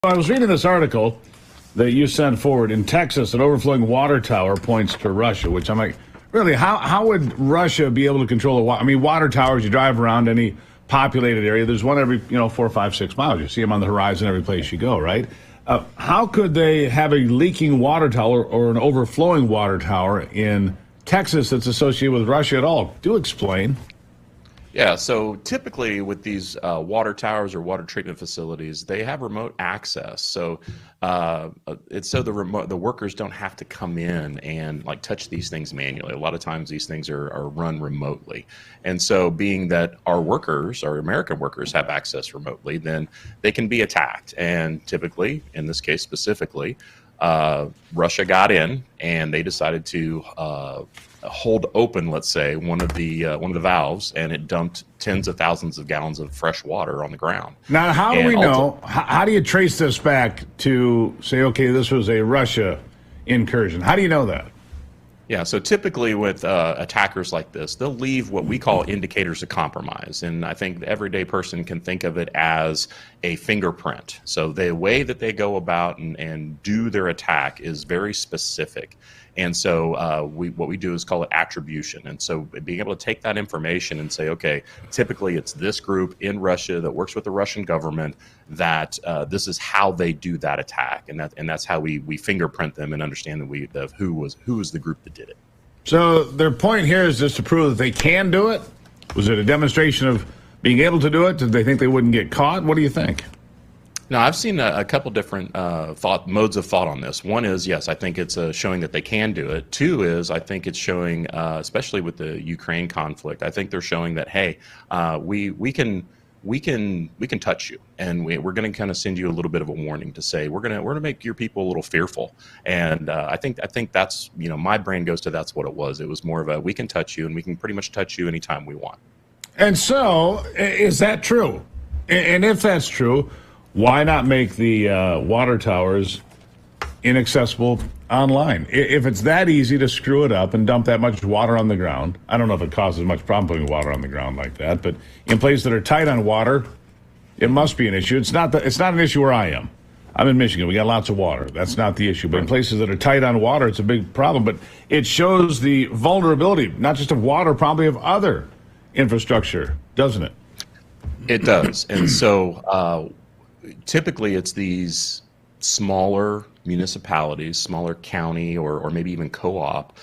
I was reading this article that you sent forward. In Texas, an overflowing water tower points to Russia, which I'm like, really, how would Russia be able to control a water? I mean, water towers, you drive around any populated area, there's one every 4, 5, 6 miles. You see them on the horizon every place you go, right? How could they have a leaking water tower or an overflowing water tower in Texas that's associated with Russia at all? Do explain. Yeah, so typically with these water towers or water treatment facilities, they have remote access. So it's so the workers don't have to come in and like touch these things manually. A lot of times these things are run remotely. And so being that our workers, our American workers, have access remotely, then they can be attacked. And typically, in this case specifically, Russia got in and they decided to hold open, let's say, one of the valves, and it dumped tens of thousands of gallons of fresh water on the ground. Now, how do we know? How do you trace this back to say, okay, this was a Russia incursion? How do you know that? Yeah, so typically with attackers like this, they'll leave what we call indicators of compromise. And I think the everyday person can think of it as a fingerprint. So the way that they go about and do their attack is very specific. And so what we do is call it attribution. And so being able to take that information and say, okay, typically it's this group in Russia that works with the Russian government that this is how they do that attack. And that's how we fingerprint them and understand that who was the group that did it. So their point here is just to prove that they can do it? Was it a demonstration of being able to do it? Did they think they wouldn't get caught? What do you think? Now, I've seen a couple different modes of thought on this. One is, yes, I think it's showing that they can do it. Two is, I think it's showing, especially with the Ukraine conflict, I think they're showing that, hey, we can touch you, and we're going to kind of send you a little bit of a warning to say we're going to make your people a little fearful. And I think that's, my brain goes to that's what it was. It was more of a we can touch you, and we can pretty much touch you anytime we want. And so, is that true? And if that's true, why not make the water towers inaccessible online? If it's that easy to screw it up and dump that much water on the ground, I don't know if it causes much problem putting water on the ground like that, but in places that are tight on water, it must be an issue. It's not an issue where I am. I'm in Michigan. We got lots of water. That's not the issue. But in places that are tight on water, it's a big problem. But it shows the vulnerability, not just of water, probably of other infrastructure, doesn't it? It does. And so typically it's these smaller municipalities, smaller county or maybe even co-op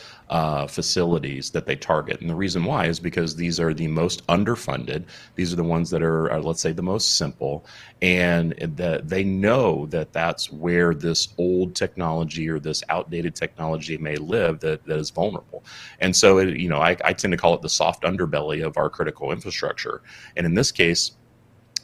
facilities that they target. And the reason why is because these are the most underfunded. These are the ones that are let's say, the most simple. And they know that that's where this old technology or this outdated technology may live that is vulnerable. And so, I tend to call it the soft underbelly of our critical infrastructure. And in this case,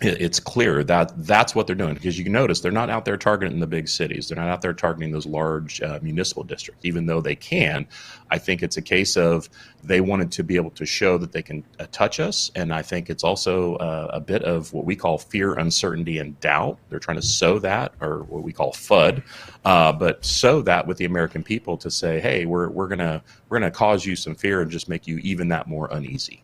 it's clear that that's what they're doing, because you can notice they're not out there targeting the big cities. They're not out there targeting those large municipal districts, even though they can. I think it's a case of they wanted to be able to show that they can touch us. And I think it's also a bit of what we call fear, uncertainty, and doubt. They're trying to sow that, or what we call FUD, but sow that with the American people to say, hey, we're gonna cause you some fear and just make you even that more uneasy.